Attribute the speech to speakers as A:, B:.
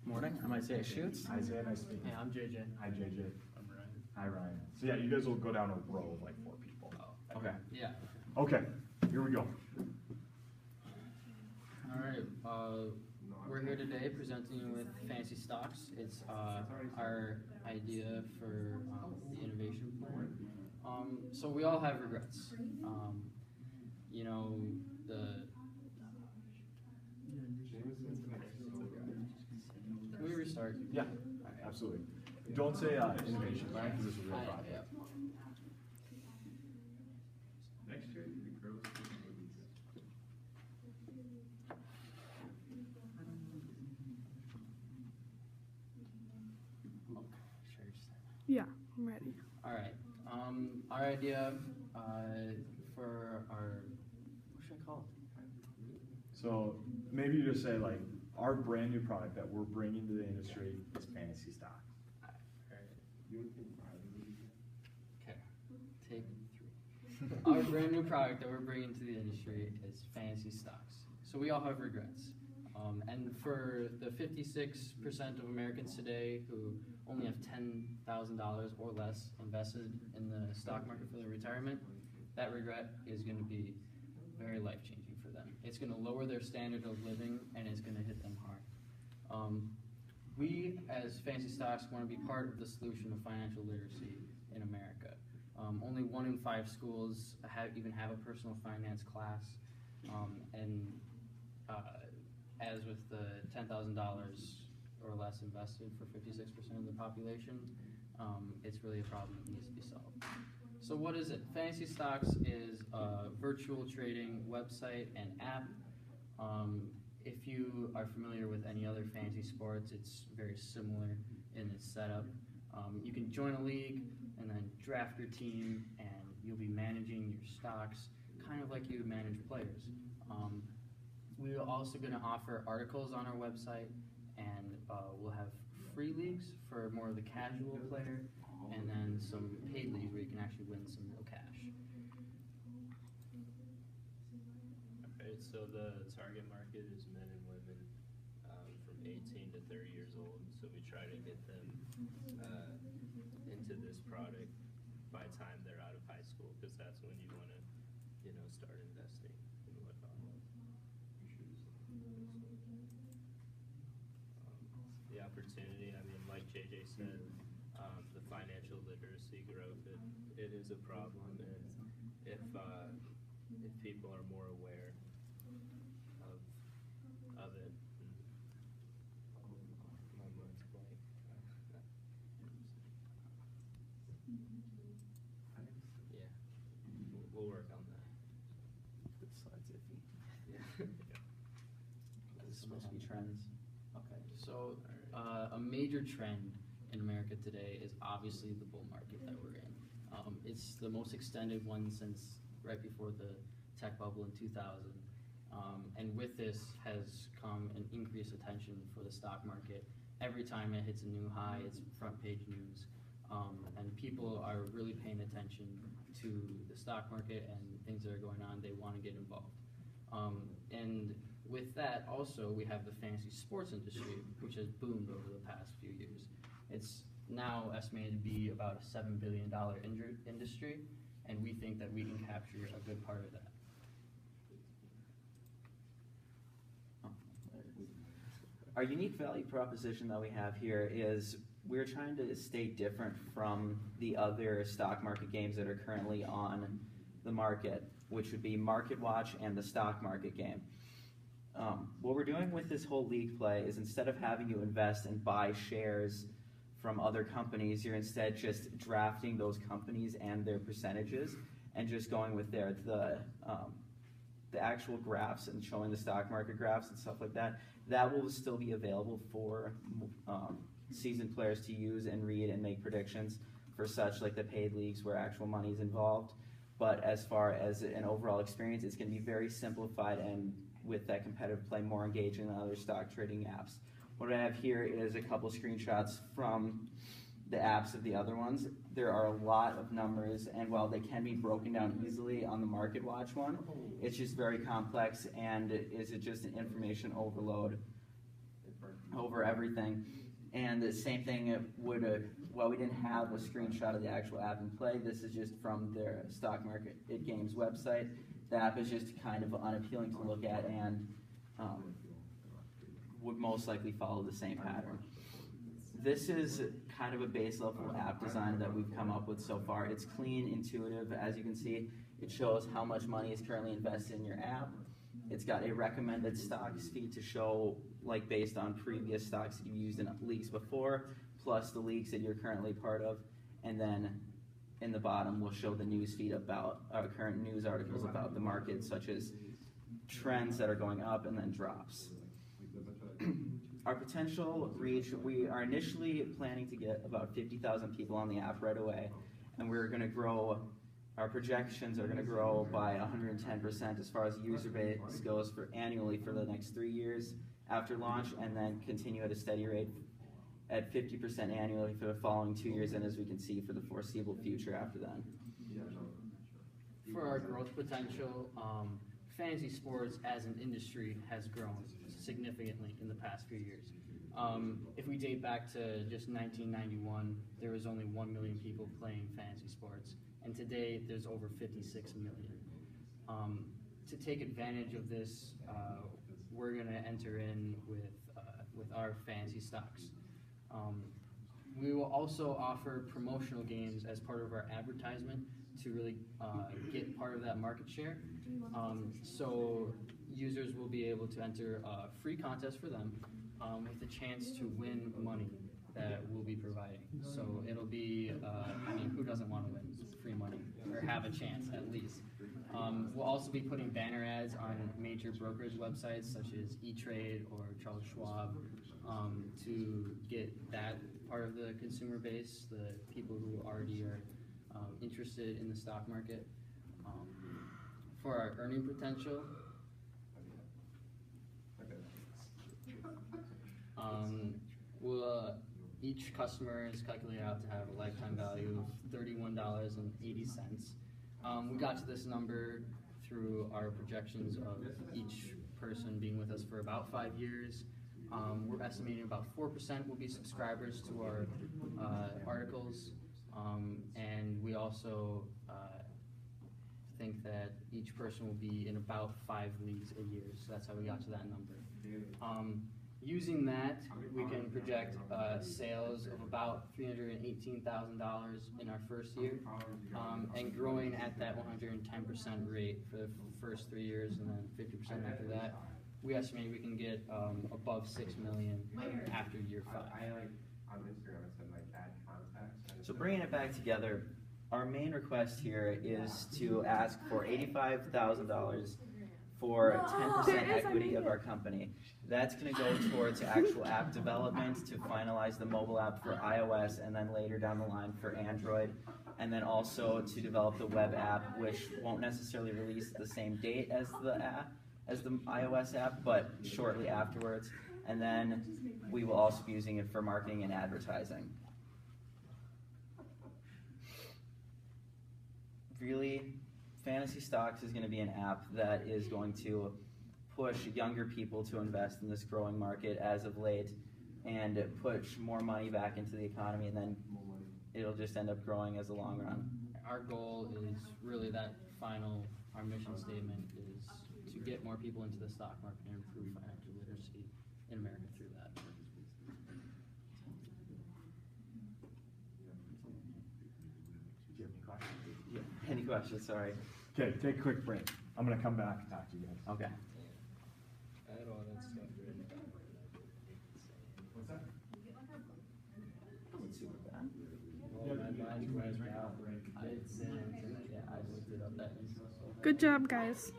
A: Morning. I'm Isaiah Schutz.
B: Isaiah, nice to meet you.
A: Hey, I'm JJ.
B: Hi, JJ.
A: I'm Ryan.
B: Hi, Ryan. So yeah, you guys will go down a row of like 4 people.
A: Oh,
B: Okay.
A: Yeah.
B: Okay, here we go.
A: All right. We're here today presenting you with Fantasy Stocks. It's our idea for the innovation plan. So we all have regrets. You know, Can we restart?
B: Yeah,
A: All right.
B: absolutely. Don't say innovation plan because it's a real project.
A: Yeah.
C: Next year, the girls will be movies.
A: Okay. Sure. Just
D: Yeah, I'm ready.
A: All right. Our idea for our what should I call it?
B: So maybe you just say like our brand new product that we're bringing to the industry is Fantasy Stocks.
A: Okay. Take 3. Our brand new product that we're bringing to the industry is Fantasy Stocks. So we all have regrets. And for the 56% of Americans today who only have $10,000 or less invested in the stock market for their retirement, that regret is going to be very life-changing for them. It's going to lower their standard of living and it's going to hit them hard. We, as Fantasy Stocks, want to be part of the solution of financial literacy in America. Only 1 in 5 schools even have a personal finance class, as with the $10,000 or less invested for 56% of the population, it's really a problem that needs to be solved. So what is it? Fantasy Stocks is a virtual trading website and app. If you are familiar with any other fantasy sports, it's very similar in its setup. You can join a league and then draft your team, and you'll be managing your stocks kind of like you would manage players. We're also going to offer articles on our website, and we'll have free leagues for more of the casual player, and then some paid leagues where you can actually win some real cash.
E: Alright, so the target market is men and women from 18 to 30 years old, so we try to get them into this product by the time they're out of high school, because that's when you want to, start investing and whatnot. The opportunity, I mean, like JJ said, the financial literacy growth, it is a problem, and if people are more aware of it, my mind's blank. Yeah, we'll work on that.
A: The slide's iffy.
E: Yeah.
A: This is supposed to be trends. Okay, so a major trend in America today is obviously the bull market that we're in. It's the most extended one since right before the tech bubble in 2000. And with this has come an increased attention for the stock market. Every time it hits a new high, it's front page news. And people are really paying attention to the stock market and things that are going on. They want to get involved. And with that, also, we have the fantasy sports industry, which has boomed over the past few years. It's now estimated to be about a $7 billion industry, and we think that we can capture a good part of that.
F: Our unique value proposition that we have here is we're trying to stay different from the other stock market games that are currently on the market, which would be Market Watch and the stock market game. What we're doing with this whole league play is instead of having you invest and buy shares from other companies, you're instead just drafting those companies and their percentages and just going with the actual graphs and showing the stock market graphs and stuff like that. That will still be available for seasoned players to use and read and make predictions for such like the paid leagues where actual money is involved. But as far as an overall experience, it's going to be very simplified and with that competitive play more engaging than other stock trading apps. What I have here is a couple screenshots from the apps of the other ones. There are a lot of numbers, and while they can be broken down easily on the Market Watch one, it's just very complex, and is it just an information overload over everything. And the same thing would, while we didn't have a screenshot of the actual app in play, this is just from their Stock Market Games website. The app is just kind of unappealing to look at and would most likely follow the same pattern. This is kind of a base level app design that we've come up with so far. It's clean, intuitive. As you can see, it shows how much money is currently invested in your app. It's got a recommended stocks feed to show, like, based on previous stocks that you've used in leagues before, plus the leagues that you're currently part of. And then in the bottom, we'll show the news feed about current news articles about the market, such as trends that are going up and then drops. Our potential reach, we are initially planning to get about 50,000 people on the app right away, and we're going to grow, our projections are going to grow by 110% as far as user base goes for annually for the next 3 years after launch, and then continue at a steady rate at 50% annually for the following 2 years, and as we can see, for the foreseeable future after then.
A: For our growth potential, fantasy sports as an industry has grown significantly in the past few years. If we date back to just 1991, there was only 1 million people playing fantasy sports, and today there's over 56 million. To take advantage of this, we're going to enter in with our fantasy stocks. We will also offer promotional games as part of our advertisement to really get part of that market share. So users will be able to enter a free contest for them with the chance to win money that we'll be providing. So it'll be, I mean, who doesn't want to win free money or have a chance at least? We'll also be putting banner ads on major brokerage websites such as E-Trade or Charles Schwab to get that part of the consumer base, the people who already are interested in the stock market. For our earning potential, each customer is calculated out to have a lifetime value of $31.80. We got to this number through our projections of each person being with us for about 5 years. We're estimating about 4% will be subscribers to our articles, and we also think that each person will be in about 5 leagues a year, so that's how we got to that number. Using that, we can project sales of about $318,000 in our first year, and growing at that 110% rate for the first 3 years, and then 50% after that. We estimate we can get above $6 million after year 5.
F: So bringing it back together, our main request here is to ask for $85,000 for 10% equity of our company. That's going to go towards actual app development to finalize the mobile app for iOS, and then later down the line for Android, and then also to develop the web app, which won't necessarily release the same date as the app, as the iOS app, but shortly afterwards. And then we will also be using it for marketing and advertising. Really, Fantasy Stocks is going to be an app that is going to push younger people to invest in this growing market as of late, and push more money back into the economy, and then it'll just end up growing as a long run.
A: Our goal is really that final, our mission statement is to get more people into the stock market and improve financial literacy in America through that.
B: Do you have any questions?
F: Yeah. Any questions? Sorry.
B: Okay, take a quick break. I'm gonna come back and talk to you guys.
F: Okay.
E: I had all that stuff written down.
B: What's that?
F: Wasn't super bad.
A: Well, my mind right now, I looked it up that info.
D: Good job, guys.